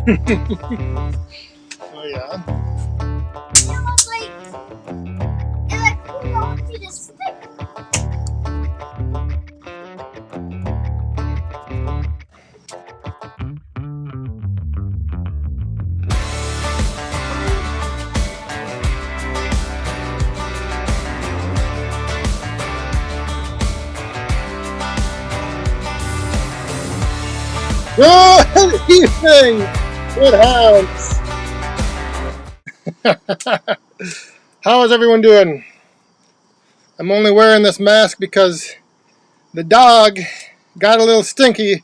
Oh yeah. It like pulled onto the stick. Good evening, Wood Hounds. How is everyone doing? I'm only wearing this mask because the dog got a little stinky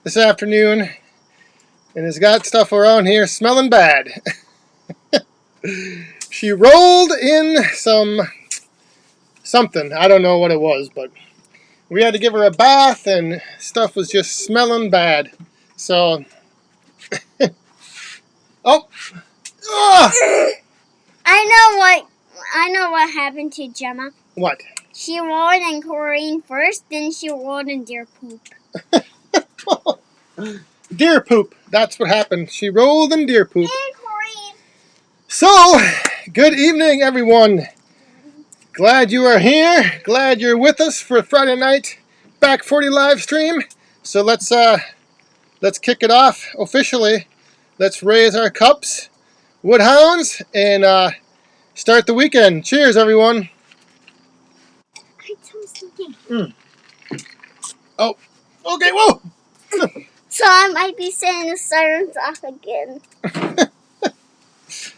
this afternoon and has got stuff around here smelling bad. She rolled in something. I don't know what it was, but we had to give her a bath and stuff was just smelling bad. So, oh, ugh. I know what happened to Gemma. What? She rolled in chlorine first, then she rolled in deer poop. Deer poop. That's what happened. She rolled in deer poop. And chlorine. So, good evening, everyone. Glad you are here. Glad you're with us for Friday night Back 40 live stream. So let's kick it off officially. Let's raise our cups, Woodhounds, and start the weekend. Cheers, everyone. I told something. Oh, okay. Whoa. So I might be setting the sirens off again.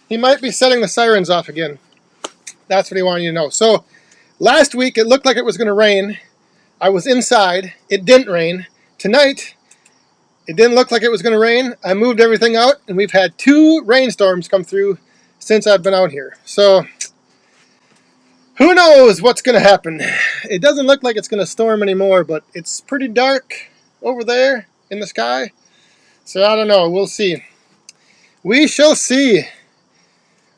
He might be setting the sirens off again. That's what he wanted you to know. So, last week it looked like it was going to rain. I was inside. It didn't rain. Tonight, it didn't look like it was going to rain. I moved everything out, and we've had 2 rainstorms come through since I've been out here. So, who knows what's going to happen? It doesn't look like it's going to storm anymore, but it's pretty dark over there in the sky. So, I don't know. We'll see. We shall see.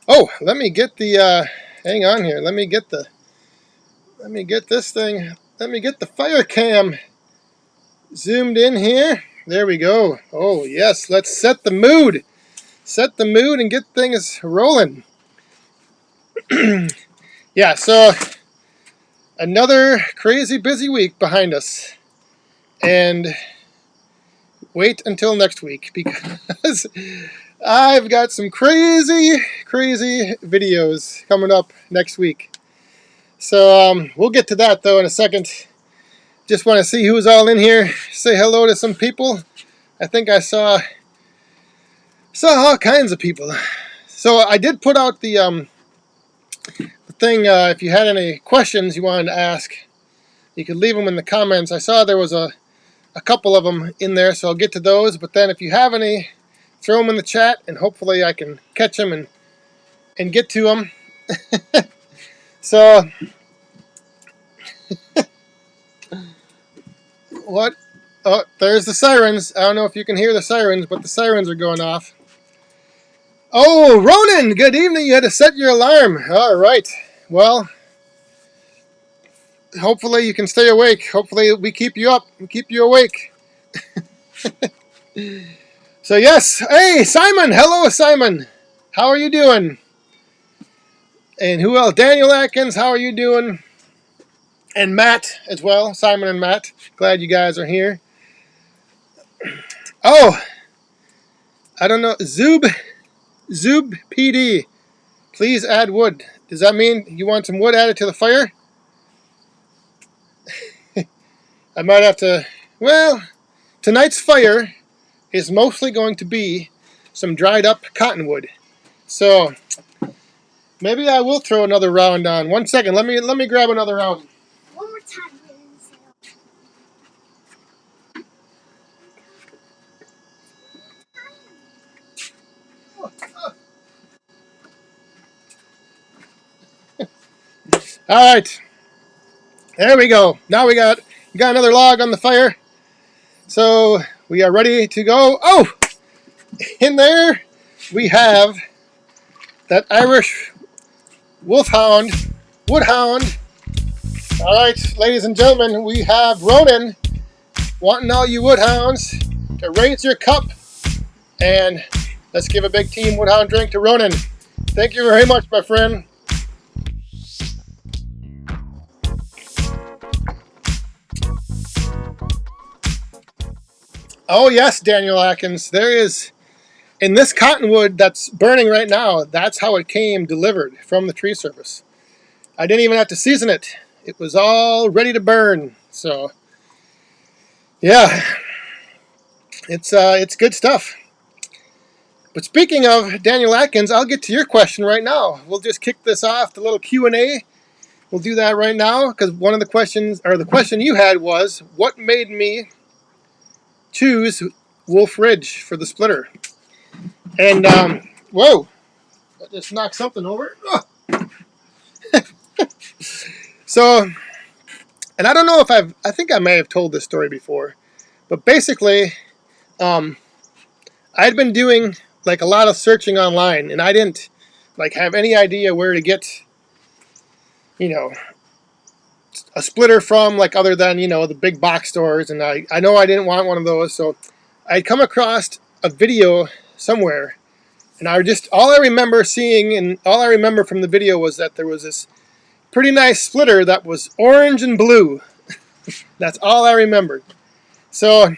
Oh, let me get the, hang on here. Let me get this thing. Let me get the fire cam zoomed in here. There we go. Oh, yes. Let's set the mood. Set the mood and get things rolling. Yeah, so another crazy busy week behind us. And wait until next week because I've got some crazy videos coming up next week. So we'll get to that though in a second. Just want to see who's all in here. Say hello to some people. I think I saw all kinds of people. So I did put out the thing. If you had any questions you wanted to ask, you could leave them in the comments. I saw there was a couple of them in there, so I'll get to those. But then if you have any, throw them in the chat, and hopefully I can catch them and get to them. So, what? Oh, there's the sirens. I don't know if you can hear the sirens, but the sirens are going off. Oh, Ronan, good evening. You had to set your alarm. All right. Well, hopefully you can stay awake. Hopefully we keep you up and keep you awake. So, yes. Hey, Simon. Hello, Simon. How are you doing? And who else? Daniel Atkins, how are you doing? And Matt as well. Simon and Matt. Glad you guys are here. Oh, I don't know. Zub PD. Please add wood. Does that mean you want some wood added to the fire? I might have to. Well, tonight's fire is mostly going to be some dried up cottonwood. So maybe I will throw another round on. 1 second. Let me grab another round. One more time. All right. There we go. Now we got another log on the fire. So we are ready to go. Oh, in there we have that Irish Wolfhound, Woodhound. All right, ladies and gentlemen, we have Ronan wanting all you Woodhounds to raise your cup And let's give a big Team Woodhound drink to Ronan. Thank you very much, my friend. Oh yes, Daniel Atkins. There is, in this cottonwood that's burning right now, that's how it came delivered from the tree service. I didn't even have to season it. It was all ready to burn. So, yeah, it's good stuff. But speaking of Daniel Atkins, I'll get to your question right now. We'll just kick this off, the little Q&A. We'll do that right now because one of the questions, or the question you had was, what made me choose Wolf Ridge for the splitter? And, whoa, I just knocked something over. Oh. So, and I don't know if I think I may have told this story before, but basically, I'd been doing like a lot of searching online, and I didn't like have any idea where to get, you know, a splitter from, like other than, the big box stores. And I know I didn't want one of those, so I'd come across a video somewhere, and all I remember seeing and all I remember from the video was that there was this pretty nice splitter that was orange and blue. That's all I remembered. So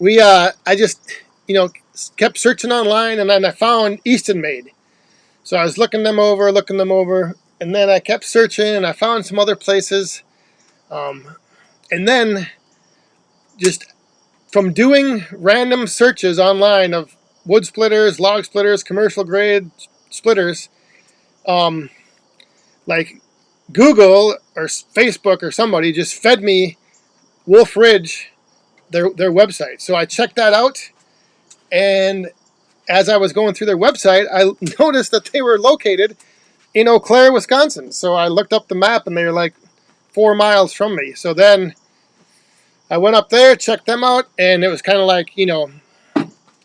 I just, kept searching online, and then I found Easton Made. So I was looking them over, and then I kept searching, and I found some other places. And then just from doing random searches online of wood splitters, log splitters, commercial grade splitters, like Google or Facebook or somebody just fed me Wolf Ridge, their website. So I checked that out, and as I was going through their website, I noticed that they were located in Eau Claire, Wisconsin. So I looked up the map, and they were like 4 miles from me. So then I went up there, checked them out, and it was kind of like,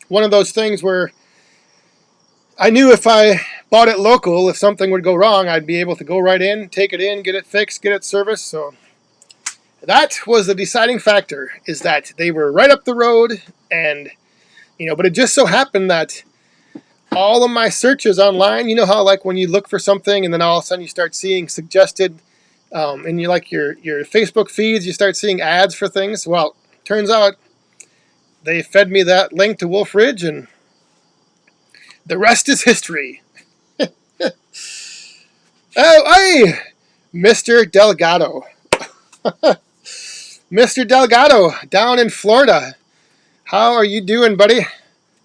one of those things where I knew if I bought it local, if something would go wrong, I'd be able to go right in, take it in, get it fixed, get it serviced. So that was the deciding factor, is that they were right up the road. And, but it just so happened that all of my searches online, you know how like when you look for something and then all of a sudden you start seeing suggested, and you like your Facebook feeds, you start seeing ads for things. Well, turns out they fed me that link to Wolf Ridge, and the rest is history. Oh, hey, Mr. Delgado. Mr. Delgado, down in Florida. How are you doing, buddy?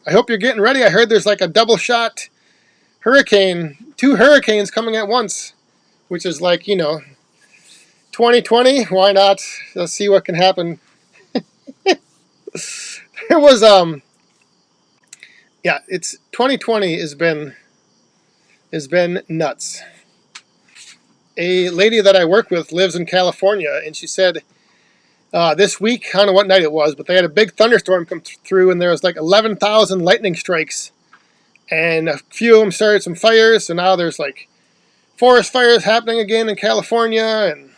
I hope you're getting ready. I heard there's like a double shot hurricane, 2 hurricanes coming at once, which is like, 2020. Why not? Let's see what can happen. There was, it's 2020 has been nuts. A lady that I work with lives in California, and she said this week, I don't know what night it was, but they had a big thunderstorm come through, and there was like 11,000 lightning strikes, and a few of them started some fires. So now there's like forest fires happening again in California, and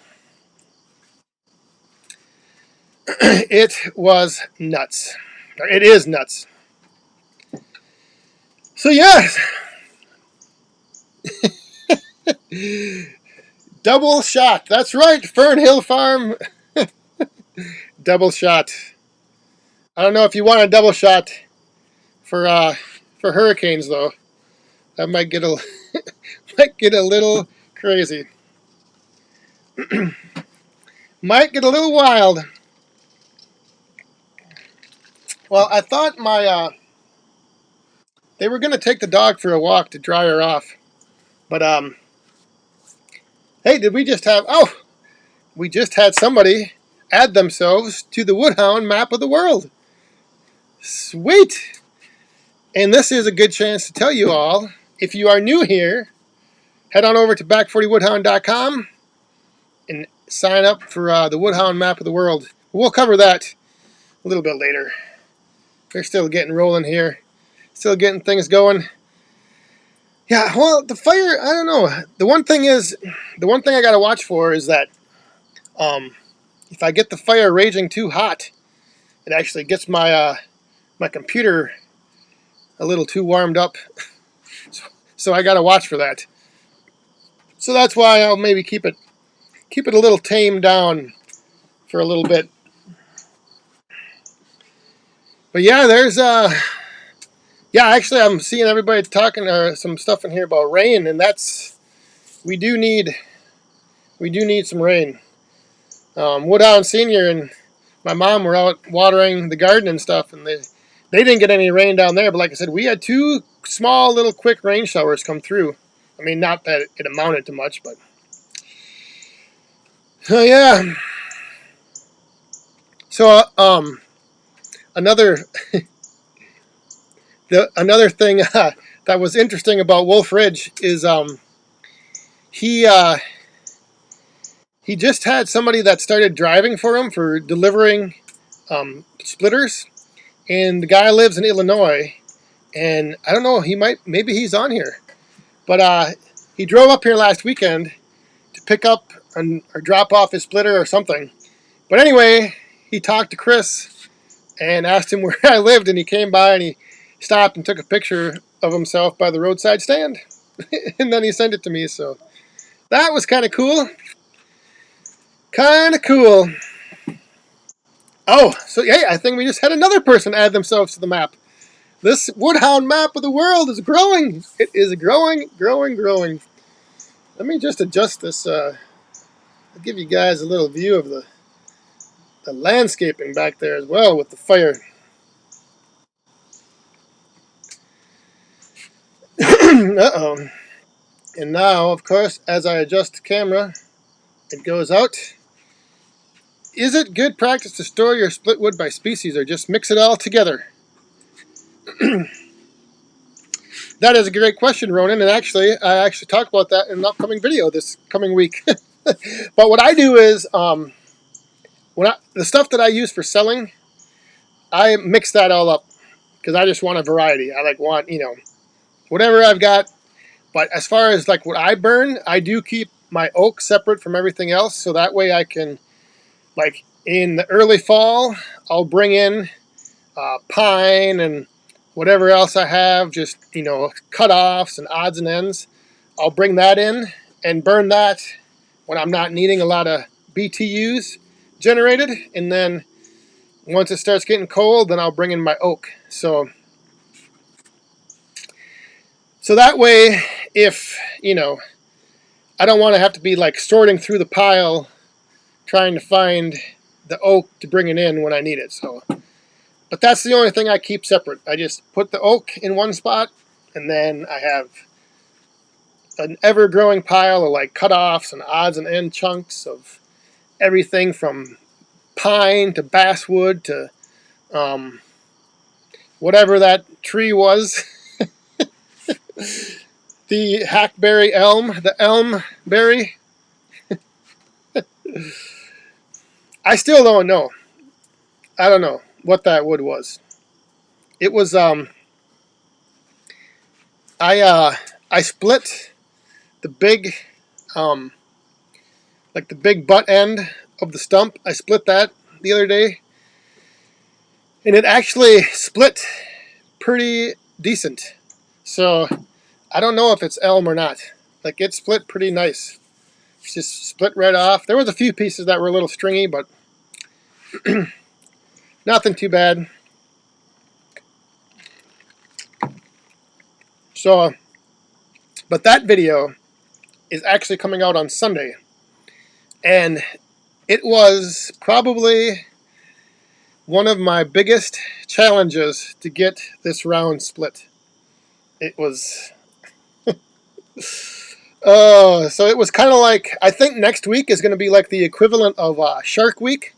it was nuts. It is nuts. So yes, double shot. That's right, Fern Hill Farm. Double shot. I don't know if you want a double shot for hurricanes though. That might get a little crazy. Might get a little wild. Well, I thought they were gonna take the dog for a walk to dry her off, but hey, did we just have? Oh, we just had somebody add themselves to the Woodhound map of the world. Sweet! And this is a good chance to tell you all, if you are new here, head on over to back40woodhound.com and sign up for the Woodhound map of the world. We'll cover that a little bit later. We're still getting rolling here. Still getting things going. Yeah, well, the fire, I don't know. The one thing I got to watch for is that if I get the fire raging too hot, it actually gets my my computer a little too warmed up, so I got to watch for that. So that's why I'll maybe keep it a little tamed down for a little bit. But yeah, there's yeah, actually I'm seeing everybody talking some stuff in here about rain, and that's we do need some rain. Woodhound Senior and my mom were out watering the garden and stuff, and they didn't get any rain down there. But like I said, we had 2 small little quick rain showers come through. I mean, not that it amounted to much, but yeah. So another another thing that was interesting about Wolf Ridge is he he just had somebody that started driving for him for delivering splitters, and the guy lives in Illinois, and I don't know, maybe he's on here, but he drove up here last weekend to pick up or drop off his splitter or something. But anyway, he talked to Chris and asked him where I lived, and he came by and he stopped and took a picture of himself by the roadside stand, and then he sent it to me. So that was kind of cool. Kind of cool. Oh, so yeah, I think we just had another person add themselves to the map. This Woodhound map of the world is growing. It is growing, growing, growing. Let me just adjust this. I'll give you guys a little view of the landscaping back there as well with the fire. Uh-oh. And now, of course, as I adjust the camera, it goes out. Is it good practice to store your split wood by species or just mix it all together? That is a great question, Ronan, and actually, I talk about that in an upcoming video this coming week. But what I do is, the stuff that I use for selling, I mix that all up because I just want a variety. I want whatever I've got. But as far as like what I burn, I do keep my oak separate from everything else, so that way I can, like in the early fall, I'll bring in pine and whatever else I have, just cut-offs and odds and ends. I'll bring that in and burn that when I'm not needing a lot of BTUs generated, and then once it starts getting cold, then I'll bring in my oak. So that way, if I don't want to have to be like sorting through the pile trying to find the oak to bring it in when I need it. So, but that's the only thing I keep separate. I just put the oak in one spot, and then I have an ever-growing pile of like cut-offs and odds and end chunks of everything from pine to basswood to whatever that tree was. The hackberry elm, the elm berry. I still don't know. I don't know what that wood was. It was I split the big like the big butt end of the stump. I split that the other day, and it actually split pretty decent. So I don't know if it's elm or not. Like it split pretty nice. It's just split right off. There was a few pieces that were a little stringy, but nothing too bad. So, but that video is actually coming out on Sunday, and it was probably one of my biggest challenges to get this round split. It was so it was kind of like, I think next week is going to be like the equivalent of Shark Week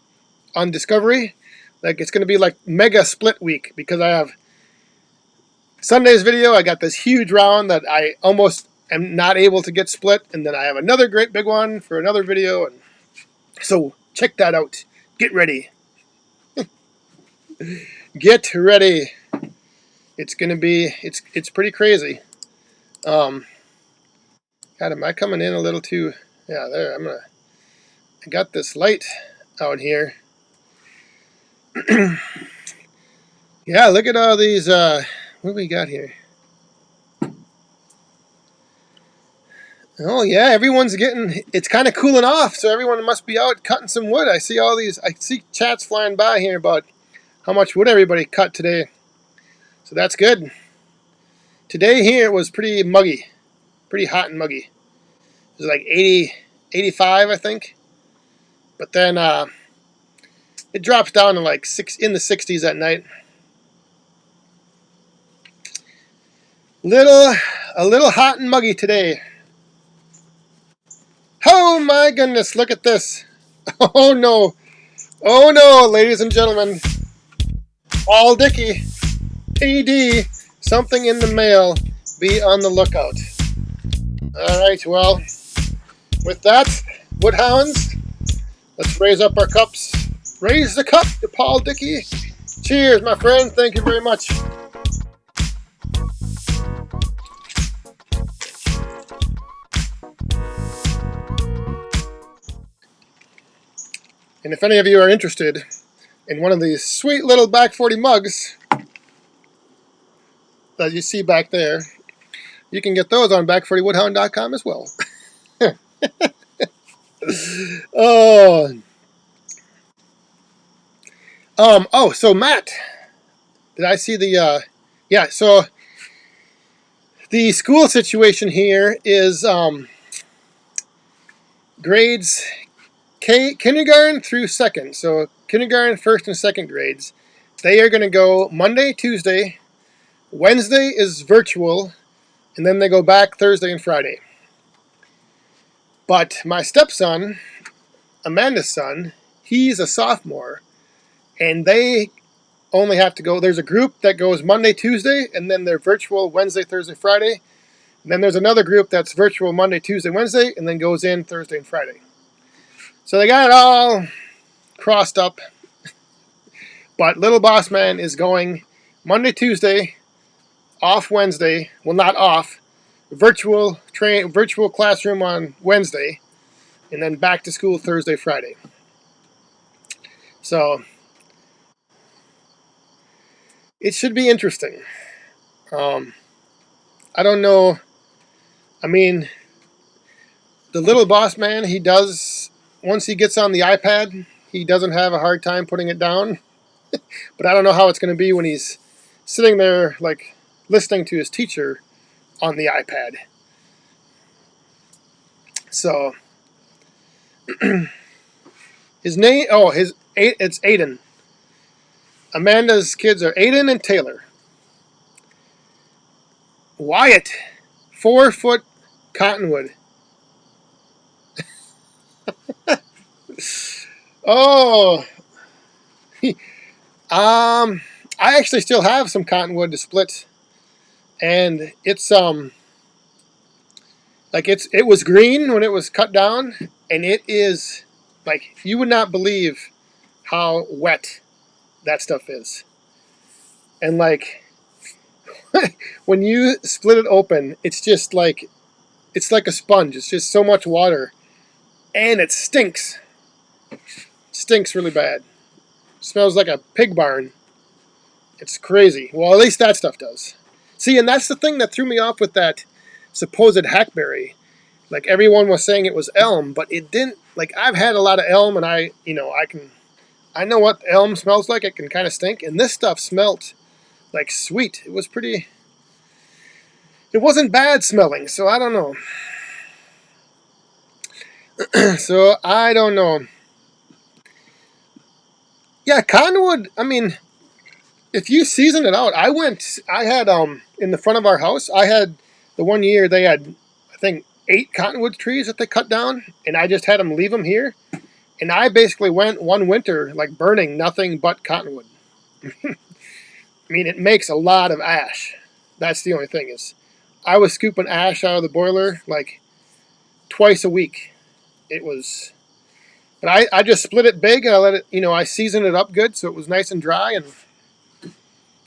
on Discovery. Like it's going to be like mega split week, because I have Sunday's video, I got this huge round that I almost am not able to get split, and then I have another great big one for another video, and so check that out. Get ready. Get ready. It's gonna be it's pretty crazy. God, am I coming in a little too? Yeah, there. I got this light out here. Yeah, look at all these. What do we got here? Oh yeah, everyone's getting. It's kind of cooling off, so everyone must be out cutting some wood. I see all these. I see chats flying by here about how much wood everybody cut today. So that's good. Today here it was pretty muggy, pretty hot and muggy. It was like 80, 85, I think. But then it drops down to like in the 60s at night. A little hot and muggy today. Oh my goodness, look at this. Oh no. Oh no, ladies and gentlemen. Paul Dickey, PD, something in the mail. Be on the lookout. Alright, well, with that, Woodhounds, let's raise up our cups. Raise the cup to Paul Dickey. Cheers, my friend. Thank you very much. And if any of you are interested in one of these sweet little back 40 mugs that you see back there, you can get those on back40woodhound.com as well. Oh, so Matt, did I see the? Yeah. So the school situation here is grades kindergarten through second. So kindergarten, first and second grades, they are going to go Monday, Tuesday. Wednesday is virtual, and then they go back Thursday and Friday. But my stepson, Amanda's son, he's a sophomore, and they only have to go. There's a group that goes Monday, Tuesday, and then they're virtual Wednesday, Thursday, Friday. And then there's another group that's virtual Monday, Tuesday, Wednesday, and then goes in Thursday and Friday. So they got it all crossed up. But Little Boss Man is going Monday, Tuesday, off Wednesday. Well, not off. Virtual classroom on Wednesday, and then back to school Thursday, Friday. So it should be interesting. I don't know. I mean, the Little Boss Man, he does, once he gets on the iPad, he doesn't have a hard time putting it down. But I don't know how it's going to be when he's sitting there, like, listening to his teacher on the iPad. So, his name, it's Aiden. Amanda's kids are Aiden and Taylor. Wyatt, 4-foot cottonwood. Oh, I actually still have some cottonwood to split, and it's like it was green when it was cut down, and it is like you would not believe how wet that stuff is. And like when you split it open, it's like a sponge. It's just so much water, and it stinks. Stinks really bad. Smells like a pig barn. It's crazy. Well, at least that stuff does. See, and that's the thing that threw me off with that supposed hackberry. Like everyone was saying it was elm, but it didn't. Like I've had a lot of elm, and I know what elm smells like. It can kind of stink, and this stuff smelt like sweet. It was pretty. It wasn't bad smelling, so I don't know. So I don't know. Yeah, cottonwood. I mean, if you season it out, I had in the front of our house, I had the one year they had, I think, 8 cottonwood trees that they cut down, and I just had them leave them here, and I basically went one winter like burning nothing but cottonwood. I mean, it makes a lot of ash. That's the only thing is, I was scooping ash out of the boiler like twice a week. It was, but I just split it big and I let it, I seasoned it up good so it was nice and dry, and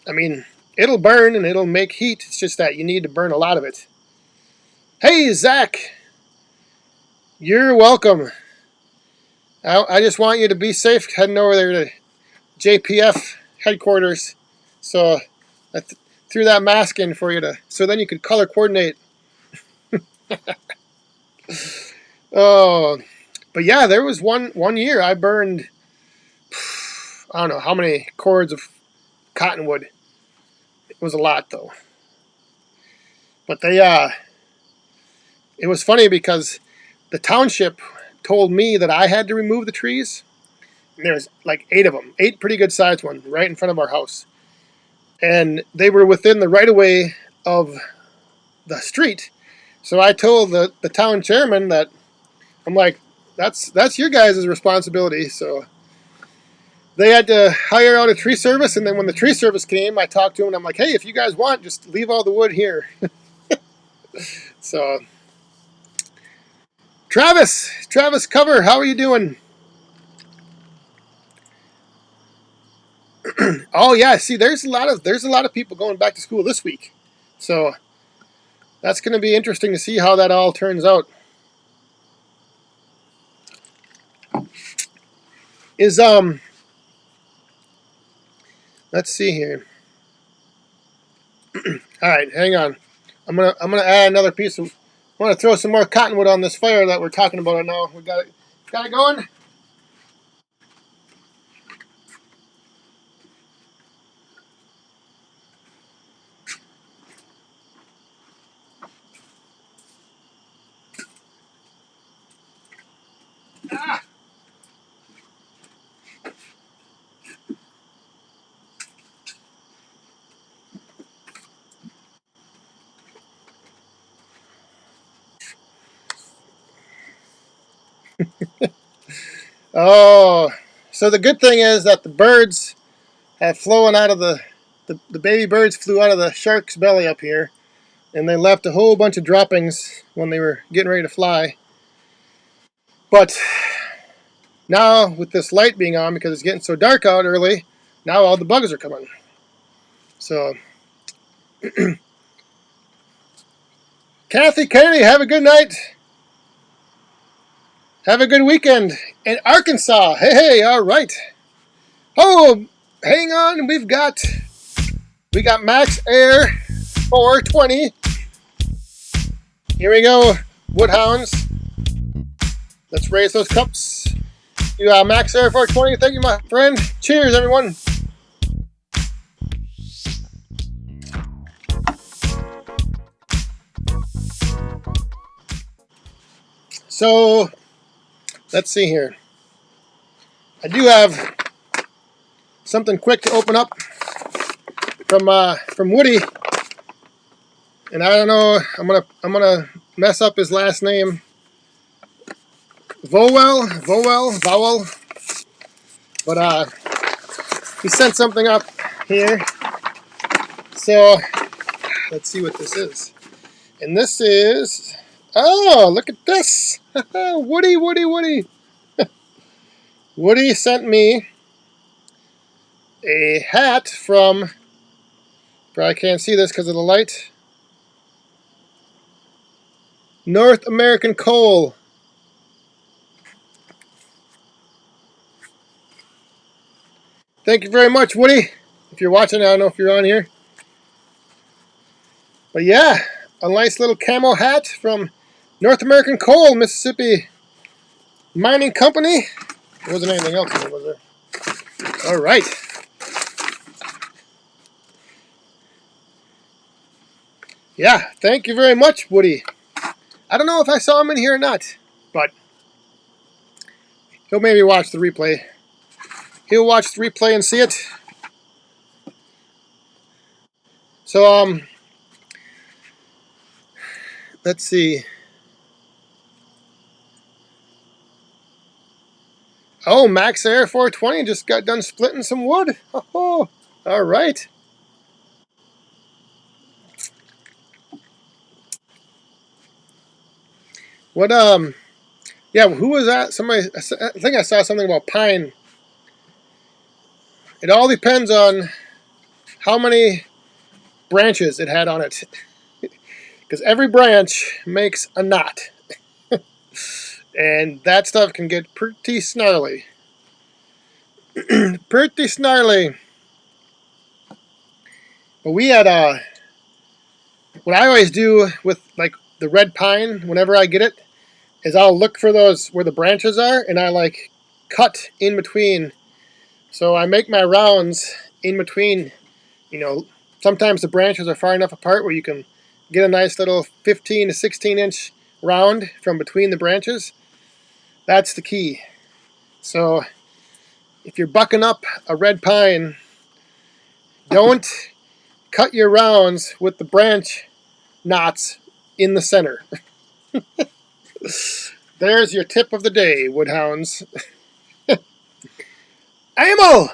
I mean, it'll burn and it'll make heat. It's just that you need to burn a lot of it. Hey, Zach, you're welcome. I just want you to be safe heading over there to JPF headquarters. So I threw that mask in for you so then you could color coordinate. Oh, but yeah, there was one year I burned, I don't know how many cords of cottonwood. It was a lot though. But it was funny because the township told me that I had to remove the trees. And there was like 8 of them, 8 pretty good sized ones right in front of our house. And they were within the right of way of the street. So I told the town chairman that, I'm like, that's your guys' responsibility. So they had to hire out a tree service, and then when the tree service came, I talked to him and I'm like, hey, if you guys want, just leave all the wood here. So Travis Cover, how are you doing? Oh yeah, see, there's a lot of people going back to school this week, so that's going to be interesting to see how that all turns out. Is let's see here. All right, hang on. I'm gonna add another piece of. I want to throw some more cottonwood on this fire that we're talking about right now. We got it going. Ah. Oh, so the good thing is that the birds have flown out of the baby birds flew out of the shark's belly up here, and they left a whole bunch of droppings when they were getting ready to fly. But now with this light being on, because it's getting so dark out early, now all the bugs are coming. So, Kathy Kennedy, have a good night. Have a good weekend in Arkansas. Hey, all right. Oh, hang on. We got Max Air 420. Here we go, Woodhounds. Let's raise those cups. You Max Air 420. Thank you, my friend. Cheers, everyone. So, let's see here. I do have something quick to open up from Woody, and I don't know. I'm gonna mess up his last name. Vowell. But he sent something up here. So let's see what this is. And this is, oh, look at this. Woody. Woody sent me a hat from, probably can't see this because of the light, North American Coal. Thank you very much, Woody. If you're watching, I don't know if you're on here. But yeah, a nice little camo hat from North American Coal, Mississippi Mining Company. There wasn't anything else in it, was there? All right. Yeah, thank you very much, Woody. I don't know if I saw him in here or not, but he'll maybe watch the replay. He'll watch the replay and see it. So, let's see. Oh, Max Air 420 just got done splitting some wood. Oh, all right. What, yeah, who was that? Somebody, I think I saw something about pine. It all depends on how many branches it had on it. Because every branch makes a knot. And that stuff can get pretty snarly. Pretty snarly. But we had what I always do with like the red pine whenever I get it is I'll look for those where the branches are, and I like cut in between. So I make my rounds in between. You know, sometimes the branches are far enough apart where you can get a nice little 15 to 16 inch round from between the branches. That's the key. So if you're bucking up a red pine, don't cut your rounds with the branch knots in the center. There's your tip of the day, Woodhounds. Emil!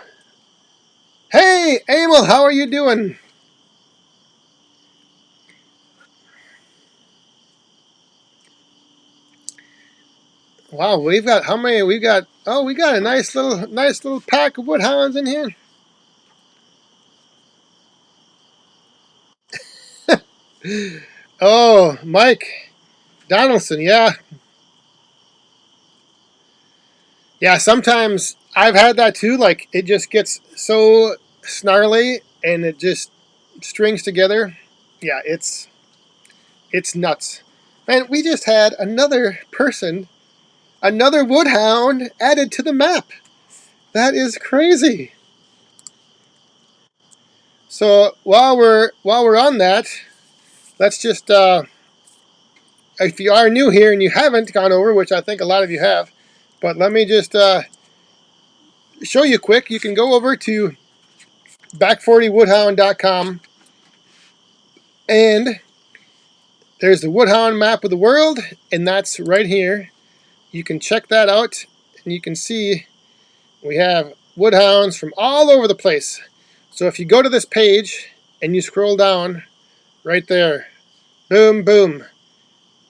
Hey, Emil, how are you doing? Wow, we've got how many? We got we got a nice little pack of Woodhounds in here. Oh, Mike Donaldson, yeah. Yeah, sometimes I've had that too. Like it just gets so snarly and it just strings together. Yeah, it's nuts. And we just had another person, another Woodhound added to the map. That is crazy. So while we're on that, let's just if you are new here and you haven't gone over, which I think a lot of you have, but let me just show you quick. You can go over to back40woodhound.com and there's the Woodhound map of the world, and that's right here. You can check that out and you can see we have Woodhounds from all over the place. So if you go to this page and you scroll down right there, boom, boom,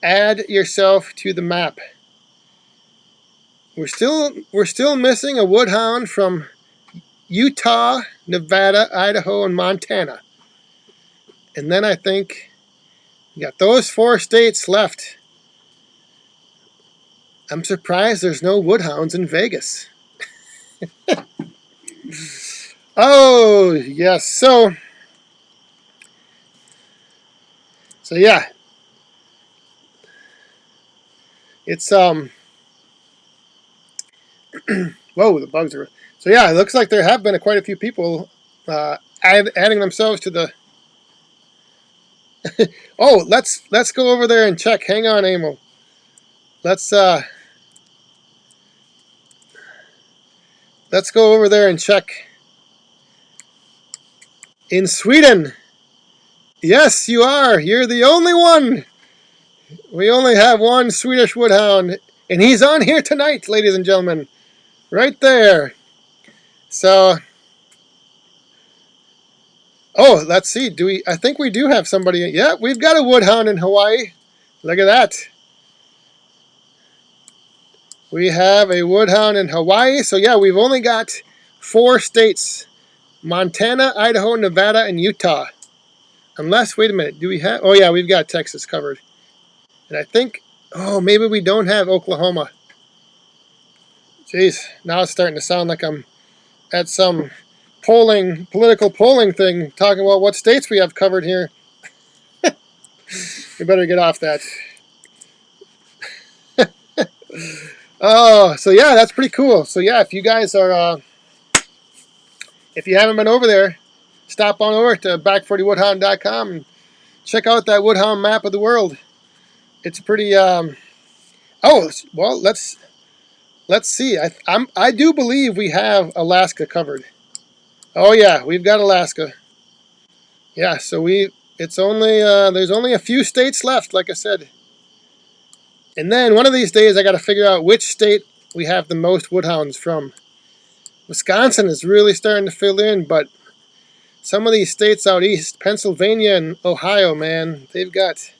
add yourself to the map. We're still missing a Woodhound from Utah, Nevada, Idaho, and Montana. And then I think we got those 4 states left. I'm surprised there's no Woodhounds in Vegas. Oh, yes. So yeah. It's whoa, the bugs are. So yeah, it looks like there have been quite a few people adding themselves to the. Oh, let's go over there and check. Hang on, Emil. Let's go over there and check. In Sweden. Yes, you are. You're the only one. We only have one Swedish Woodhound, and he's on here tonight, ladies and gentlemen. Right there. So, oh, let's see. Do we? I think we do have somebody. Yeah, we've got a Woodhound in Hawaii. Look at that. We have a Woodhound in Hawaii. So yeah, we've only got 4 states: Montana, Idaho, Nevada, and Utah. Unless, wait a minute, do we have? Oh yeah, we've got Texas covered. And I think, oh, maybe we don't have Oklahoma. Jeez, now it's starting to sound like I'm at some political polling thing, talking about what states we have covered here. We better get off that. Oh, so yeah, that's pretty cool. So yeah, if you guys are, if you haven't been over there, stop on over to back40woodhound.com and check out that Woodhound map of the world. It's pretty. Oh, well, let's see. I do believe we have Alaska covered. Oh yeah, we've got Alaska. Yeah, so it's only there's only a few states left, like I said. And then one of these days I got to figure out which state we have the most Woodhounds from. Wisconsin is really starting to fill in, but some of these states out east, Pennsylvania and Ohio, man, they've got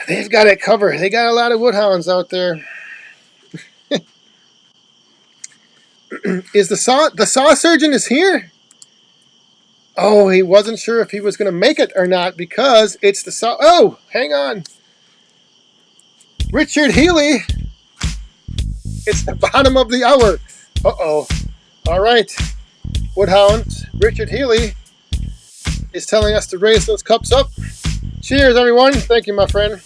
it covered. They got a lot of Woodhounds out there. Is the saw surgeon is here? Oh, he wasn't sure if he was going to make it or not because it's the saw. Oh, hang on. Richard Healy. It's the bottom of the hour. Uh-oh. All right. Woodhounds, Richard Healy. is telling us to raise those cups up. Cheers, everyone. Thank you, my friend.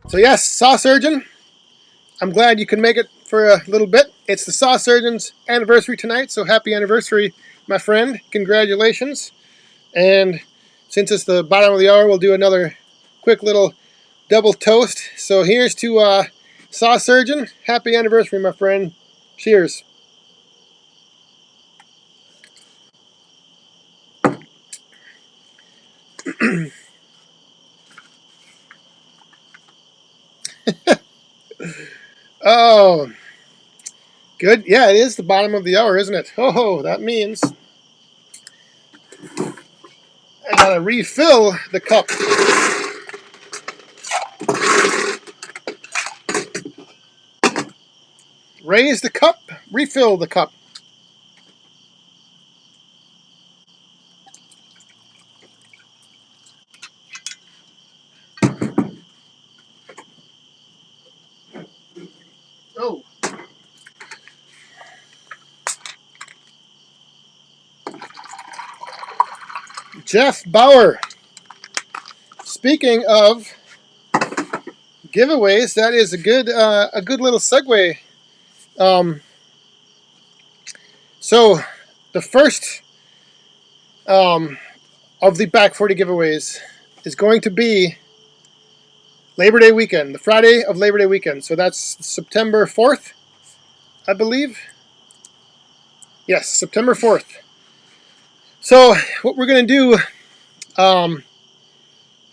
So yes, Saw Surgeon, I'm glad you can make it for a little bit. It's the Saw Surgeon's anniversary tonight, so happy anniversary, my friend. Congratulations. And since it's the bottom of the hour, we'll do another quick little double toast. So here's to Saw Surgeon. Happy anniversary, my friend. Cheers. Oh, good. Yeah, it is the bottom of the hour, isn't it? Oh, that means I gotta refill the cup. Raise the cup, refill the cup. Oh. Jeff Bauer. Speaking of giveaways, that is a good little segue. So the first of the Back 40 giveaways is going to be Labor Day weekend, the Friday of Labor Day weekend. So that's September 4th, I believe. Yes, September 4th. So what we're going to do, and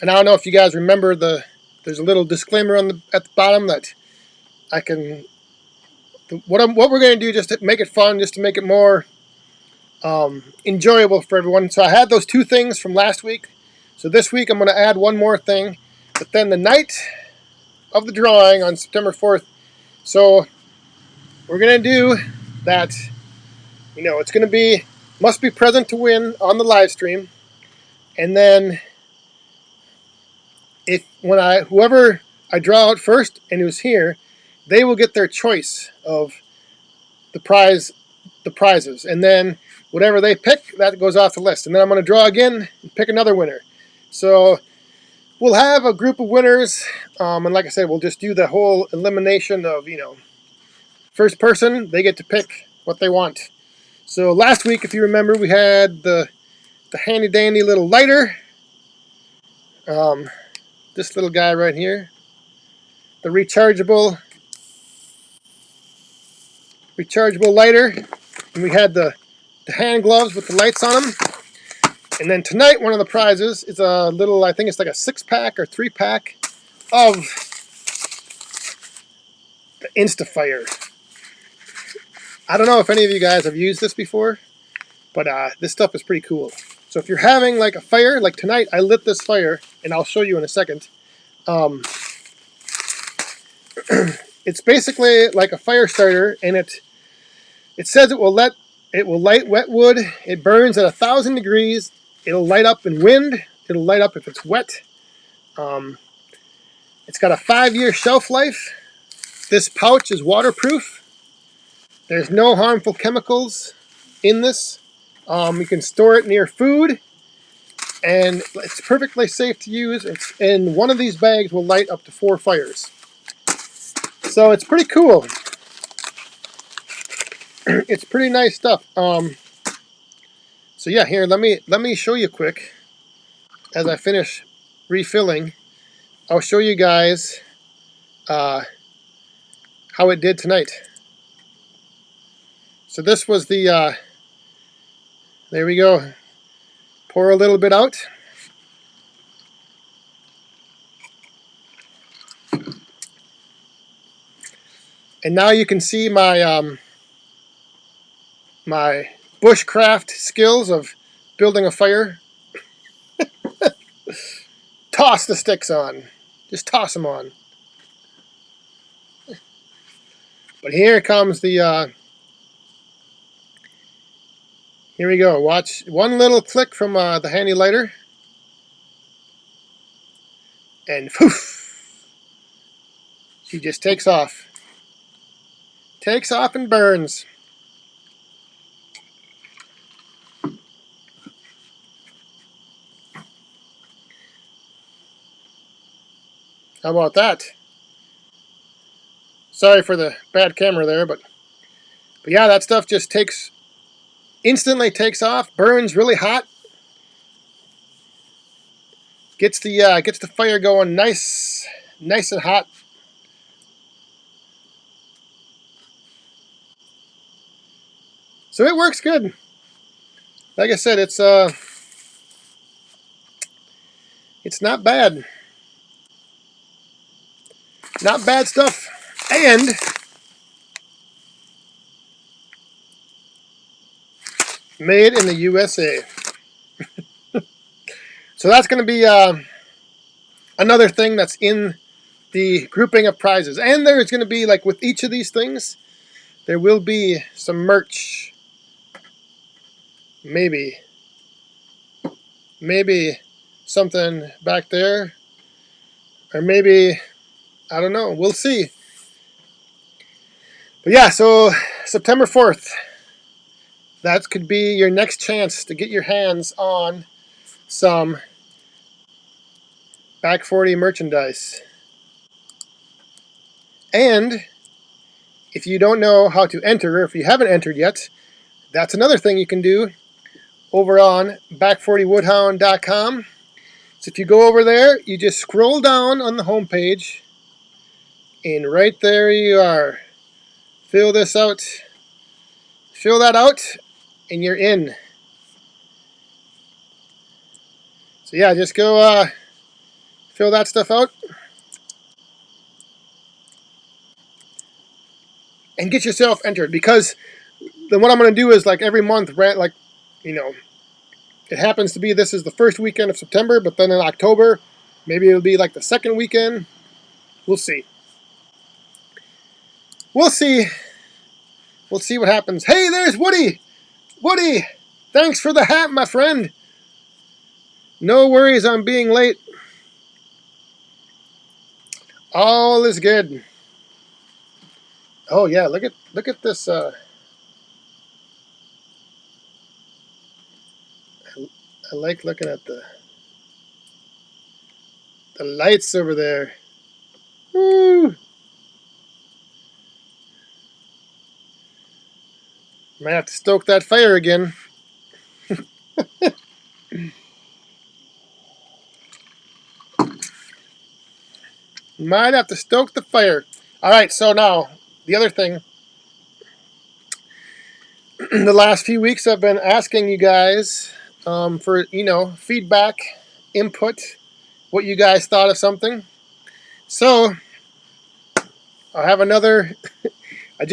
I don't know if you guys remember there's a little disclaimer at the bottom that I can, what we're going to do just to make it fun, just to make it more enjoyable for everyone. So I had those two things from last week. So this week I'm going to add one more thing. But then the night of the drawing on September 4th, so we're going to do that, it's going to be must be present to win on the live stream. And then whoever I draw out first and who's here, they will get their choice of the prizes. And then whatever they pick, that goes off the list. And then I'm going to draw again and pick another winner. So we'll have a group of winners, and like I said, we'll just do the whole elimination of, first person, they get to pick what they want. So last week, if you remember, we had the handy-dandy little lighter, this little guy right here, the rechargeable lighter, and we had the hand gloves with the lights on them. And then tonight, one of the prizes is a little, I think it's like a 6-pack or 3-pack of the Instafire. I don't know if any of you guys have used this before, but this stuff is pretty cool. So if you're having like a fire, like tonight, I lit this fire, and I'll show you in a second. It's basically like a fire starter, and it says it will light wet wood. It burns at 1,000 degrees. It'll light up in wind. It'll light up if it's wet. It's got a 5-year shelf life. This pouch is waterproof. There's no harmful chemicals in this. You can store it near food, and it's perfectly safe to use. And one of these bags will light up to 4 fires. So it's pretty cool. It's pretty nice stuff. So yeah, here, let me show you quick as I finish refilling. I'll show you guys how it did tonight. So this was the, there we go. Pour a little bit out. And now you can see my my bushcraft skills of building a fire. Toss the sticks on. Just toss them on. But here comes the, here we go. Watch one little click from the handy lighter. And poof, she just takes off. takes off and burns. How about that? Sorry for the bad camera there, but yeah, that stuff just instantly takes off, burns really hot, gets the fire going nice and hot. So it works good. Like I said, it's not bad. Not bad stuff. And made in the USA. So that's going to be another thing that's in the grouping of prizes. And there's going to be, like with each of these things, there will be some merch. Maybe something back there. Or maybe, I don't know. We'll see. But yeah, so September 4th. That could be your next chance to get your hands on some Back 40 merchandise. And if you don't know how to enter, or if you haven't entered yet, that's another thing you can do over on back40woodhound.com. So if you go over there, you just scroll down on the home page, and right there you are. Fill this out. Fill that out, and you're in. So yeah, just go fill that stuff out and get yourself entered. Because then what I'm going to do is, like, every month, like, you know, it happens to be this is the first weekend of September, but then in October, maybe it'll be like the second weekend. We'll see. We'll see. We'll see what happens. Hey, there's Woody! Woody! Thanks for the hat, my friend. No worries on being late. All is good. Oh yeah, look at this. I like looking at the lights over there. Woo! Might have to stoke that fire again. Might have to stoke the fire. All right, so now the other thing. The last few weeks I've been asking you guys for, feedback, input, what you guys thought of something. So I have another. I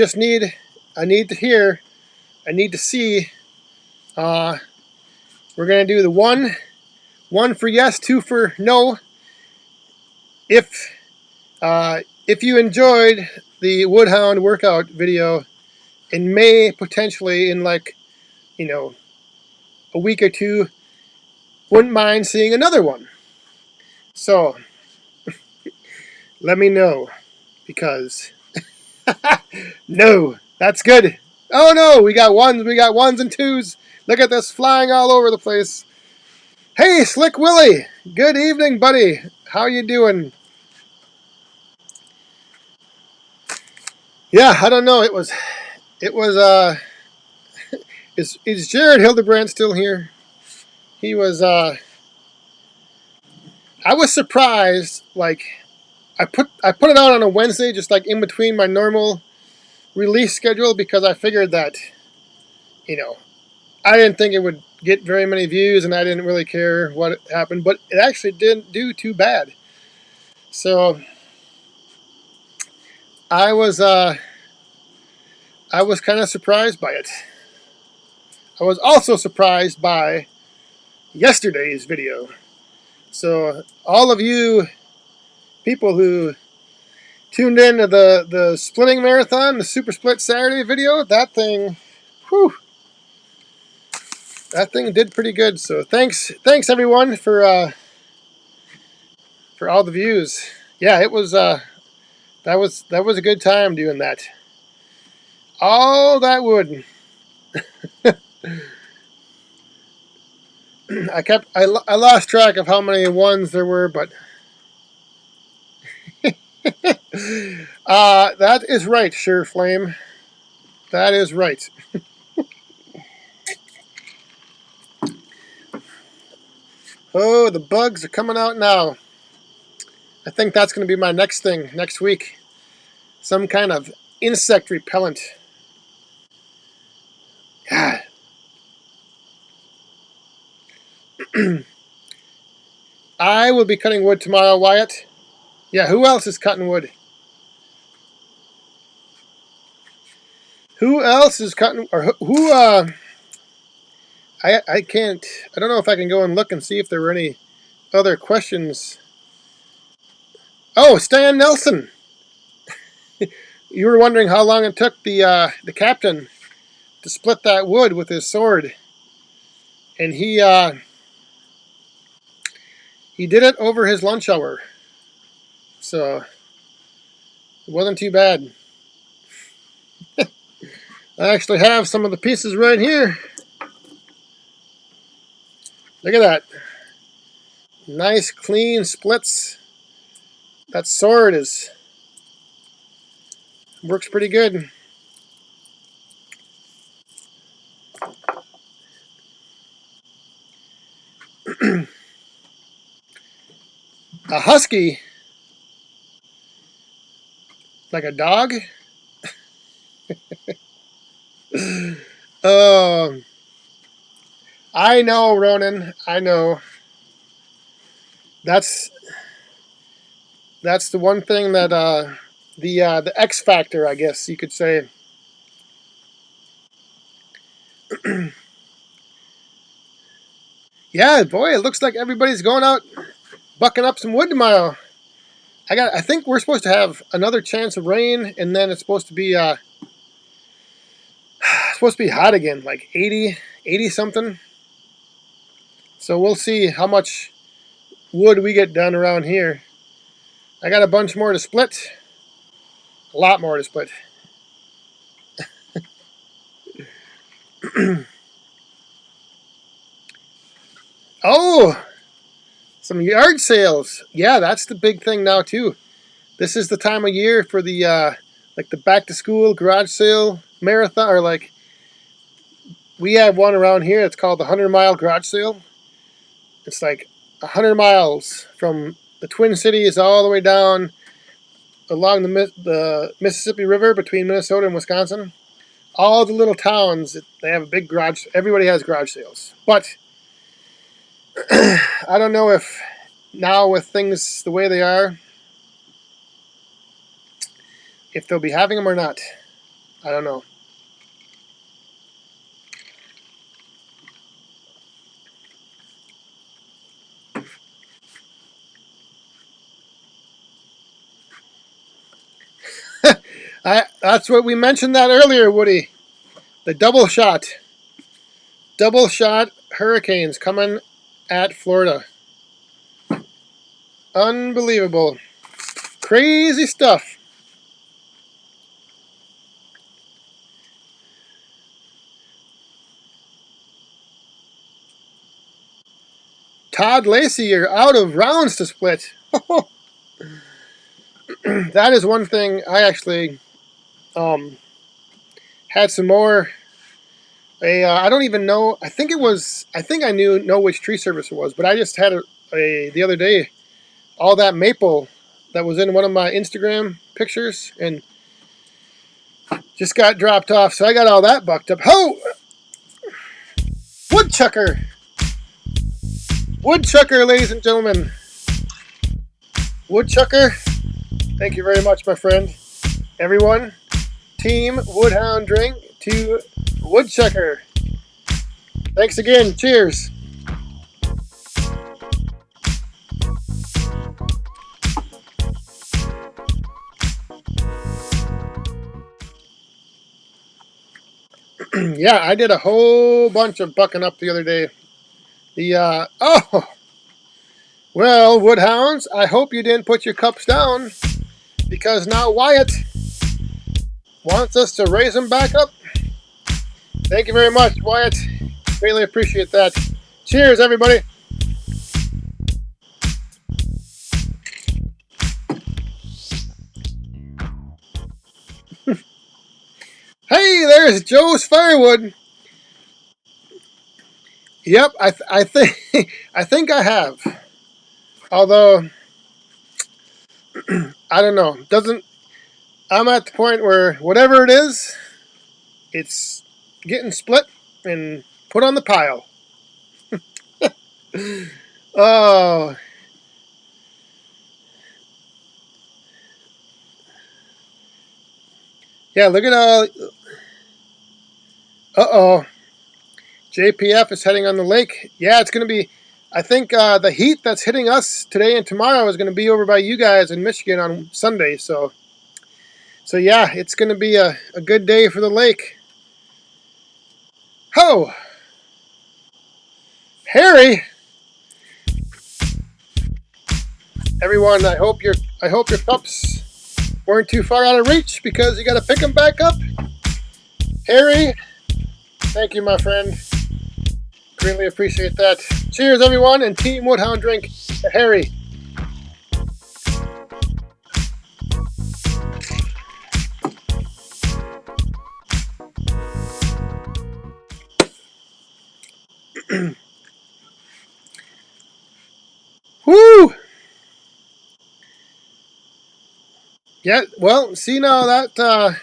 need to hear. I need to see. We're gonna do the one for yes, two for no. If you enjoyed the Woodhound workout video, and may potentially in, like, a week or two, wouldn't mind seeing another one. So let me know, because no, that's good. Oh no, we got ones and twos. Look at this, flying all over the place. Hey, Slick Willie, good evening, buddy. How you doing? Yeah, I don't know. It was is Jared Hildebrand still here? He was I was surprised. Like, I put it out on a Wednesday, just like in between my normal release schedule, because I figured that, I didn't think it would get very many views, and I didn't really care what happened, but it actually didn't do too bad. So I was kind of surprised by it. I was also surprised by yesterday's video. So all of you people who tuned in to the splitting marathon, the Super Split Saturday video, that thing did pretty good. So thanks everyone for all the views. Yeah, it was that was a good time doing that. All that wood. I lost track of how many ones there were, but that is right, Sure Flame. That is right. Oh, the bugs are coming out now. I think that's going to be my next thing next week. Some kind of insect repellent. God. I will be cutting wood tomorrow, Wyatt. Yeah, who else is cutting wood? Who else is cutting, or who, I can't, I don't know if I can go and look and see if there were any other questions. Oh, Stan Nelson. You were wondering how long it took the captain to split that wood with his sword. And he did it over his lunch hour. So it wasn't too bad. I actually have some of the pieces right here. Look at that. Nice clean splits. That sword works pretty good. A husky, like a dog. Oh, I know, Ronan. I know. That's the one thing that the X factor, I guess you could say. Yeah, boy, it looks like everybody's going out bucking up some wood tomorrow. I think we're supposed to have another chance of rain, and then it's supposed to be hot again, like 80 something. So we'll see how much wood we get done around here. I got a bunch more to split. A lot more to split. Oh, some yard sales. Yeah, that's the big thing now too. This is the time of year for the like the back to school garage sale marathon, or like we have one around here. It's called the 100-mile garage sale. It's like 100 miles from the Twin Cities all the way down along the Mississippi River between Minnesota and Wisconsin. All the little towns, they have a big garage. Everybody has garage sales. But I don't know if now with things the way they are, if they'll be having them or not. I don't know. That's what we mentioned that earlier, Woody. The double shot hurricanes coming at Florida. Unbelievable. Crazy stuff. Todd Lacey, you're out of rounds to split. That is one thing I actually had some more. I don't even know. I think I know which tree service it was, but I just had the other day all that maple that was in one of my Instagram pictures and just got dropped off. So I got all that bucked up. Ho! Woodchucker! Woodchucker, ladies and gentlemen. Woodchucker, thank you very much, my friend. Everyone, Team Woodhound drink to Woodchucker. Thanks again. Cheers. Yeah, I did a whole bunch of bucking up the other day. Well, Woodhounds, I hope you didn't put your cups down, because now Wyatt wants us to raise them back up. Thank you very much, Wyatt. Greatly appreciate that. Cheers, everybody. Hey, there's Joe's Firewood. Yep, I think I think I have. Although I don't know. Doesn't I'm at the point where whatever it is, it's getting split and put on the pile. Oh, yeah, look at all. Uh-oh. JPF is heading on the lake. Yeah, it's going to be, I think the heat that's hitting us today and tomorrow is going to be over by you guys in Michigan on Sunday. So yeah, it's going to be a good day for the lake. Ho! Harry! Everyone, I hope your pups weren't too far out of reach because you got to pick them back up. Harry, thank you, my friend. Greatly appreciate that. Cheers, everyone, and Team Woodhound drink to Harry. Woo! Yeah, well, see now that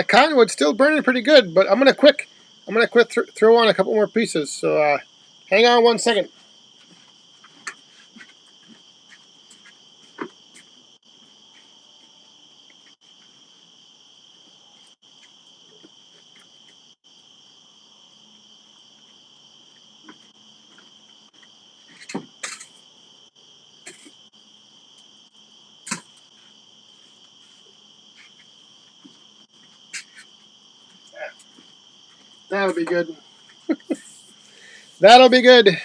cottonwood's still burning pretty good, but I'm gonna throw on a couple more pieces. So hang on 1 second. That'll be good. That'll be good.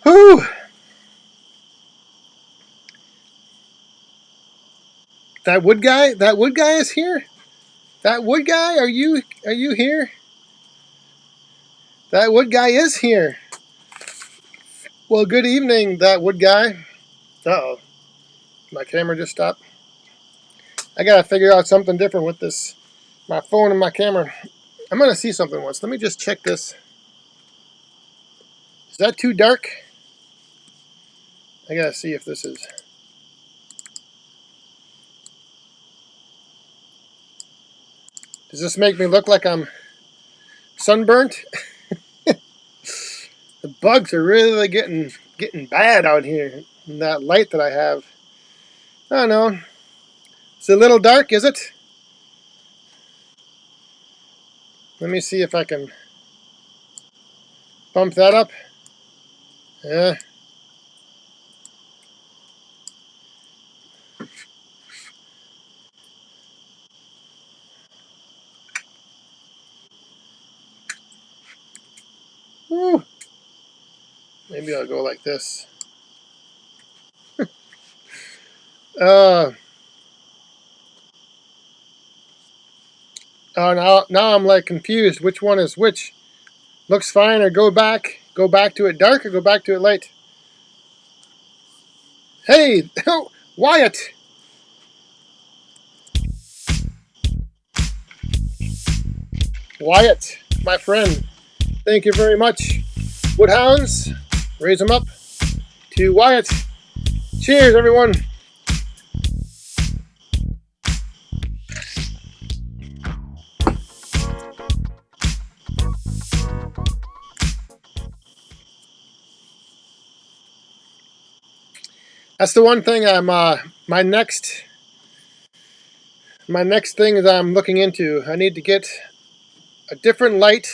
Whew! That wood guy is here. That wood guy, are you here? That wood guy is here. Well, good evening, that wood guy. Uh-oh, my camera just stopped. I gotta figure out something different with this, my phone and my camera. I'm gonna see something once. Let me just check this. Is that too dark? I gotta see if this is. Does this make me look like I'm sunburnt? The bugs are really getting bad out here. In that light that I have. I don't know. It's a little dark, is it? Let me see if I can bump that up. Yeah. Woo. Maybe I'll go like this. Uh. Oh, now I'm like confused. Which one is which? Looks fine, or go back to it dark, or go back to it light. Hey, Wyatt. Wyatt, my friend. Thank you very much. Woodhounds, raise them up to Wyatt. Cheers, everyone. That's the one thing my next thing is I'm looking into. I need to get a different light,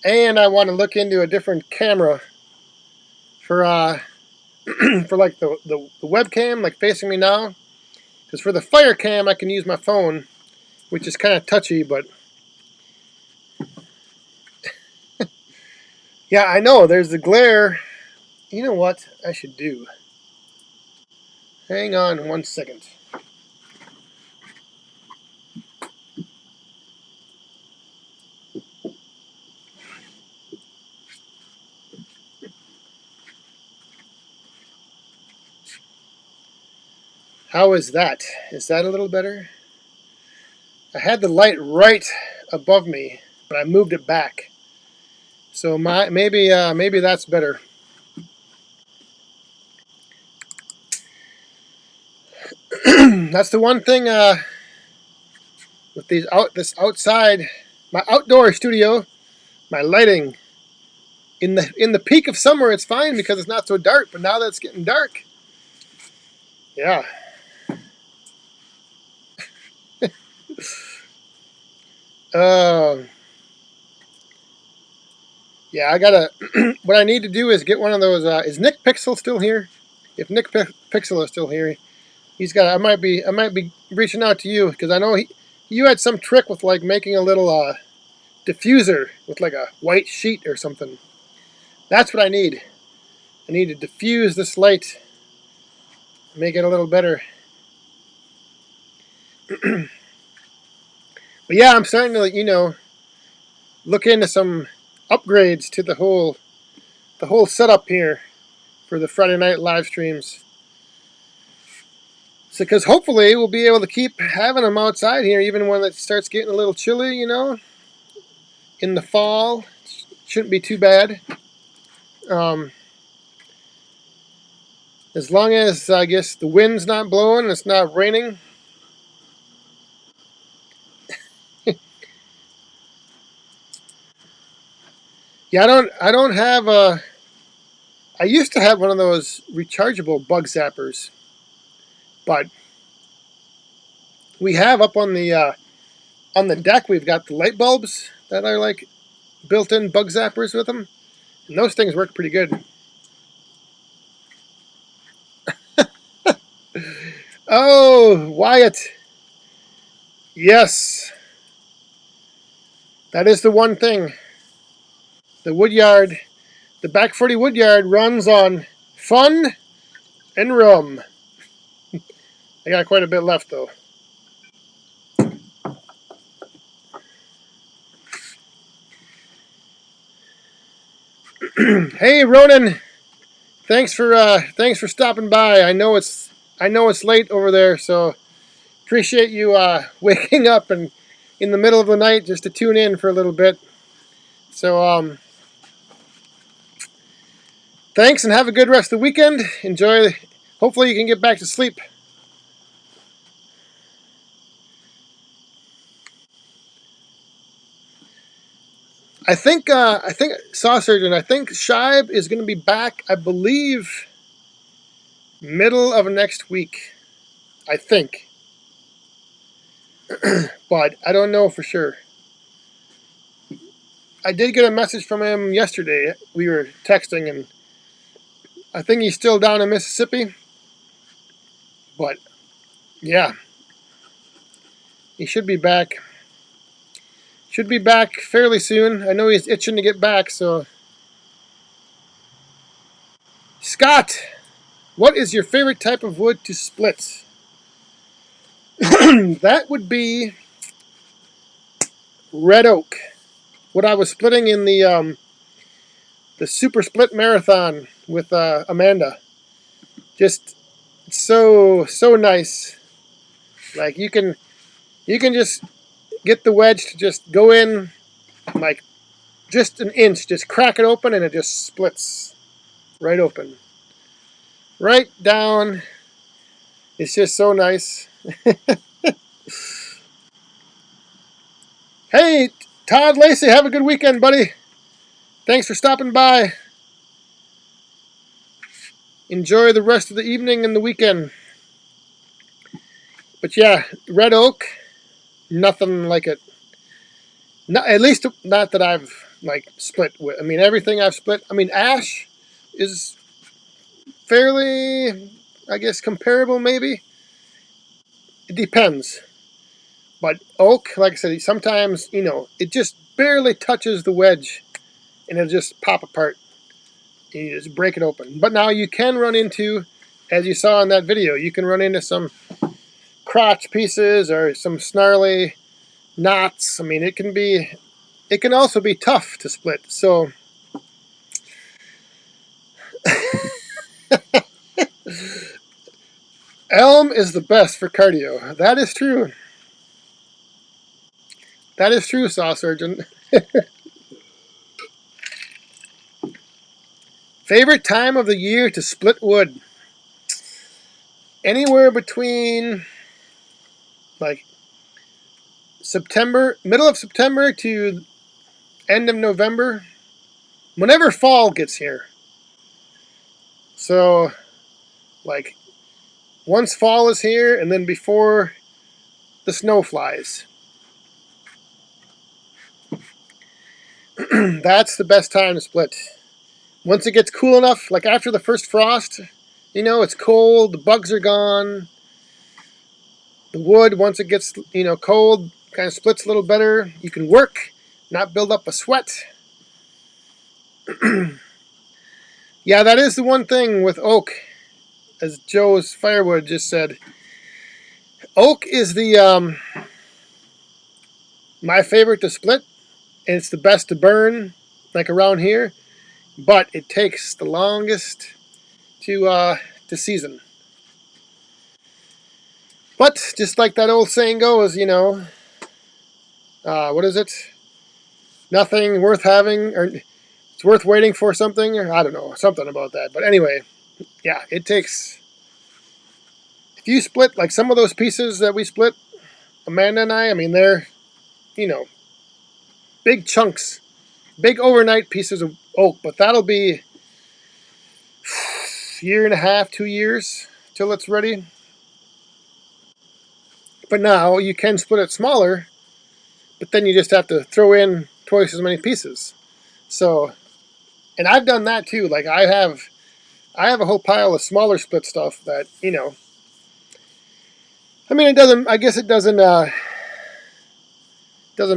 and I want to look into a different camera for for like the webcam, like facing me now. Because for the fire cam, I can use my phone, which is kind of touchy, but yeah, I know there's the glare. You know what I should do? Hang on 1 second. How is that? Is that a little better? I had the light right above me, but I moved it back. So maybe that's better. That's the one thing with this outside, my outdoor studio, my lighting. In the peak of summer, it's fine because it's not so dark. But now that it's getting dark, yeah. Uh, yeah, I gotta. What I need to do is get one of those. Is Nick Pixel still here? If Nick Pixel is still here, he's got. I might be reaching out to you because I know you had some trick with like making a little diffuser with like a white sheet or something. That's what I need. I need to diffuse this light, make it a little better. But yeah, I'm starting to look into some upgrades to the whole setup here for the Friday night live streams. So, because hopefully we'll be able to keep having them outside here, even when it starts getting a little chilly, in the fall. Shouldn't be too bad. Um, as long as, I guess, the wind's not blowing and it's not raining. Yeah, I don't have I used to have one of those rechargeable bug zappers, but we have up on the deck, we've got the light bulbs that are like built-in bug zappers with them, and those things work pretty good. Oh, Wyatt, yes, that is the one thing. The woodyard, the Back 40 woodyard runs on fun and rum. I got quite a bit left though. Hey, Ronan, thanks for stopping by. I know it's late over there, so appreciate you waking up and in the middle of the night just to tune in for a little bit. So thanks and have a good rest of the weekend. Enjoy. Hopefully you can get back to sleep. I think Saw Surgeon. I think Shibe is going to be back. I believe middle of next week. I think, but I don't know for sure. I did get a message from him yesterday. We were texting, and I think he's still down in Mississippi. But yeah, he should be back. Should be back fairly soon. I know he's itching to get back. So, Scott, what is your favorite type of wood to split? That would be red oak. What I was splitting in the Super Split Marathon with Amanda. Just so nice. Like you can just get the wedge to just go in like just an inch, just crack it open and it just splits right open. Right down. It's just so nice. Hey, Todd Lacey, have a good weekend, buddy. Thanks for stopping by. Enjoy the rest of the evening and the weekend. But yeah, red oak, nothing like it. Not, at least not that I've like split with. I mean, everything I've split. I mean, ash is fairly, I guess, comparable. Maybe it depends. But oak, like I said, sometimes it just barely touches the wedge, and it'll just pop apart. And you just break it open. But now you can run into, as you saw in that video, you can run into some crotch pieces or some snarly knots. I mean, it can also be tough to split. So Elm is the best for cardio. That is true. That is true, Saw Surgeon. Favorite time of the year to split wood? Anywhere between like September, middle of September to end of November. Whenever fall gets here. So, like, once fall is here and then before the snow flies. That's the best time to split. Once it gets cool enough, like after the first frost, it's cold, the bugs are gone. The wood, once it gets, cold, kind of splits a little better. You can work, not build up a sweat. Yeah, that is the one thing with oak, as Joe's Firewood just said. Oak is the my favorite to split, and it's the best to burn, like around here. But it takes the longest to season. But just like that old saying goes, what is it? Nothing worth having, or it's worth waiting for something, or I don't know, something about that. But anyway, yeah, it takes. If you split like some of those pieces that we split, Amanda and I mean, they're, you know, big chunks, big overnight pieces of oak, but that'll be a year and a half, 2 years till it's ready. But now you can split it smaller, but then you just have to throw in twice as many pieces. So, and I've done that too. Like I have a whole pile of smaller split stuff that, I mean, it doesn't, I guess it doesn't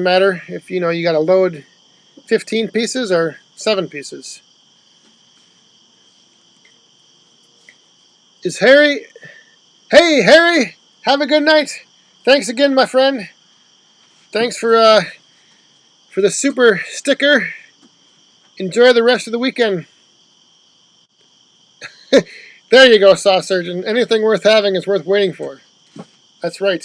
matter if, you got to load 15 pieces or 7 pieces. Is Harry, hey, Harry, have a good night. Thanks again, my friend. Thanks for the super sticker. Enjoy the rest of the weekend. There you go, Saw Surgeon. Anything worth having is worth waiting for. That's right.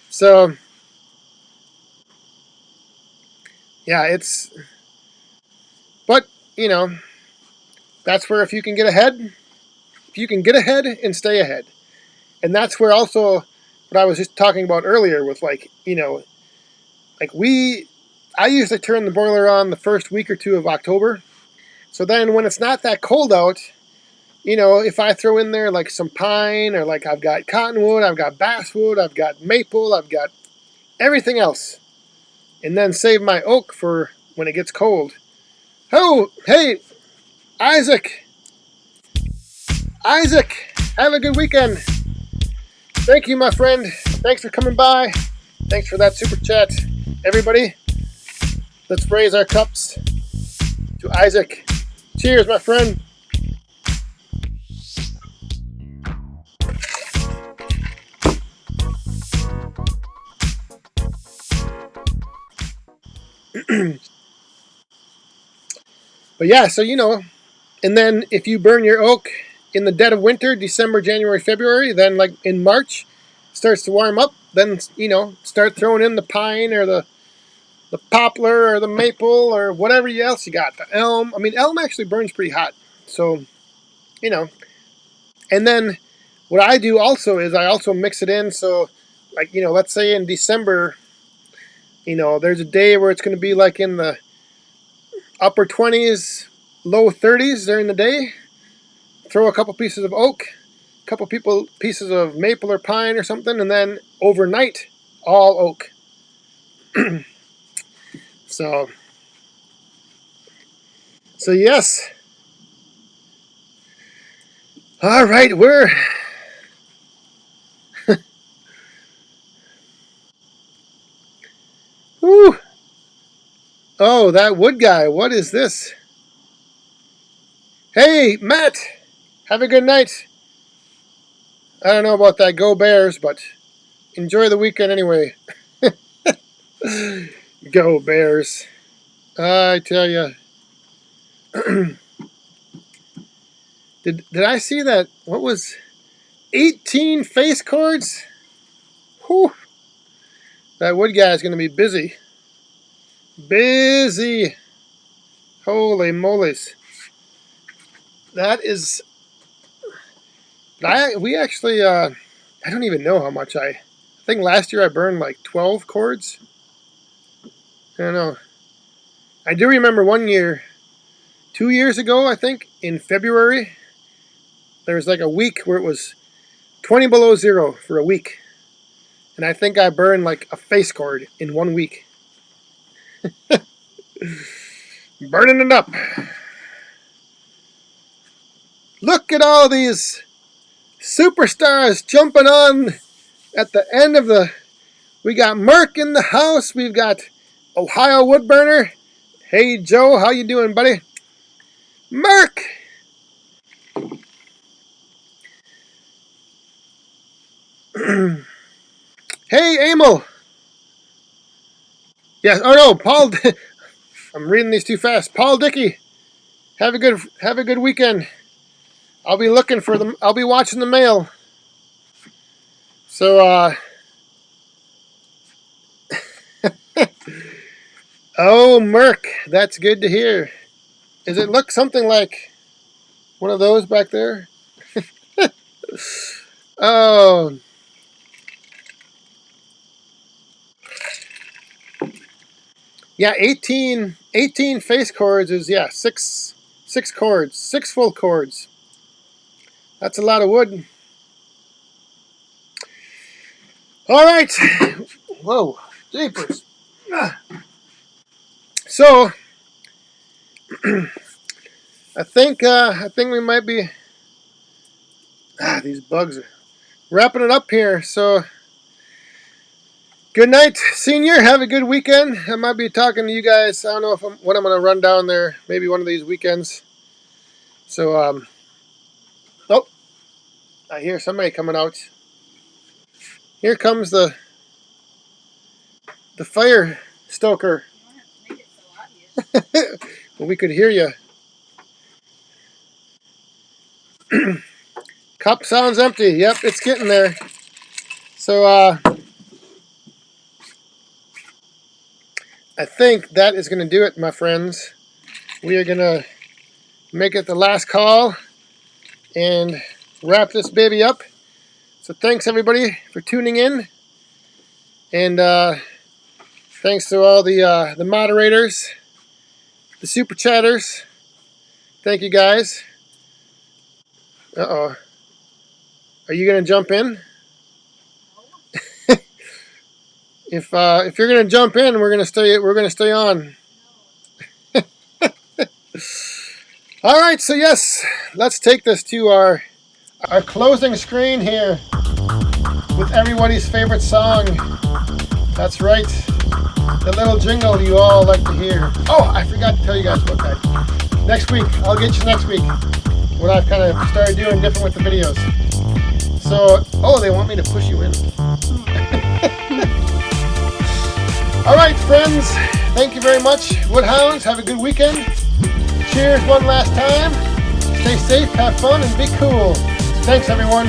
So, yeah, but, that's where if you can get ahead, and stay ahead. And that's where also what I was just talking about earlier with like, like I usually turn the boiler on the first week or two of October. So then when it's not that cold out, if I throw in there like some pine or like I've got cottonwood, I've got basswood, I've got maple, I've got everything else. And then save my oak for when it gets cold. Oh, hey, Isaac. Isaac, have a good weekend. Thank you, my friend. Thanks for coming by. Thanks for that super chat. Everybody, let's raise our cups to Isaac. Cheers, my friend. But yeah, so and then if you burn your oak in the dead of winter, December, January, February, then like in March, it starts to warm up. Then start throwing in the pine or the poplar or the maple or whatever else you got. The elm. I mean, elm actually burns pretty hot. So and then what I do also is I also mix it in. So like let's say in December, there's a day where it's going to be like in the upper 20s, low 30s during the day. Throw a couple pieces of oak, a couple pieces of maple or pine or something, and then overnight, all oak. So yes. All right, we're whew. Oh, that wood guy. What is this? Hey, Matt. Have a good night. I don't know about that Go Bears, but enjoy the weekend anyway. Go Bears. I tell you. Did I see that? What was 18 face cords? Whew. That wood guy is going to be busy. Busy. Holy moly's. That is... We actually... I don't even know how much I think last year I burned like 12 cords. I don't know. I do remember one year, 2 years ago, I think, in February, there was like a week where it was 20 below zero for a week. And I think I burned like a face cord in 1 week. Burning it up. Look at all these superstars jumping on at the end of the... We got Merc in the house. We've got Ohio Woodburner. Hey, Joe. How you doing, buddy? Merc! Hey, Emil. Yes. Oh no, Paul. I'm reading these too fast. Paul Dickey. Have a good weekend. I'll be looking for them. I'll be watching the mail. So oh, Merc. That's good to hear. Does it look something like one of those back there? Oh. Yeah, 18 face cords is, yeah, six cords, 6 full cords. That's a lot of wood. All right. Whoa, jeepers. So, I think we might be, these bugs are wrapping it up here. So, good night, Senior. Have a good weekend. I might be talking to you guys. I don't know when I'm going to run down there. Maybe one of these weekends. So, oh, I hear somebody coming out. Here comes the fire stoker. You don't have to make it so obvious. Well, we could hear you. Cup sounds empty. Yep, it's getting there. So, I think that is going to do it, my friends. We are going to make it the last call and wrap this baby up. So thanks, everybody, for tuning in. And thanks to all the moderators, the super chatters. Thank you, guys. Uh-oh. Are you going to jump in? If you're going to jump in, we're going to stay on. All right, so yes, let's take this to our closing screen here with everybody's favorite song. That's right, the little jingle you all like to hear. Oh, I forgot to tell you guys about that. Next week, I'll get you next week when I've kind of started doing different with the videos. So, oh, they want me to push you in. All right, friends, thank you very much. Woodhounds, have a good weekend. Cheers one last time. Stay safe, have fun, and be cool. Thanks, everyone.